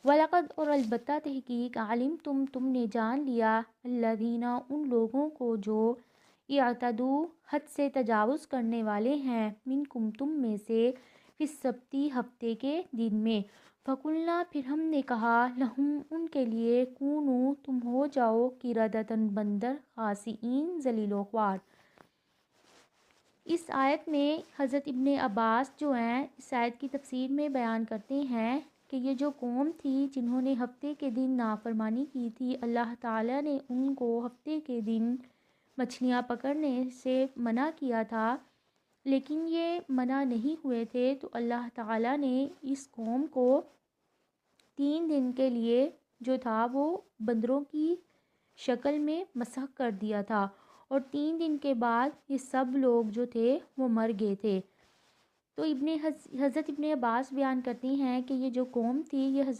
وَلَقَدْ اور البتہ تحقیق تم نے جان لیا الذین ان لوگوں کو جو اعتدوا حد سے تجاوز کرنے والے ہیں منکم تم میں سے فی السبت ہفتے کے دن میں فقلنا پھر ہم نے کہا لہم ان کے لیے کونوا تم ہو جاؤ قردۃ بندر خاسئین ذلیل و خوار۔ اس آیت میں حضرت ابن عباس جو ہیں اس آیت کی تفسیر میں بیان کرتے ہیں کہ یہ جو قوم تھی جنہوں نے ہفتے کے دن نافرمانی کی تھی، اللہ تعالیٰ نے ان کو ہفتے کے دن مچھلیاں پکڑنے سے منع کیا تھا، لیکن یہ منع نہیں ہوئے تھے تو اللہ تعالیٰ نے اس قوم کو 3 دن کے لیے جو تھا وہ بندروں کی شکل میں مسخ کر دیا تھا، اور 3 دن کے بعد یہ سب لوگ جو تھے وہ مر گئے تھے۔ تو حضرت ابن عباس بیان کرتے ہیں کہ یہ جو قوم تھی یہ حضرت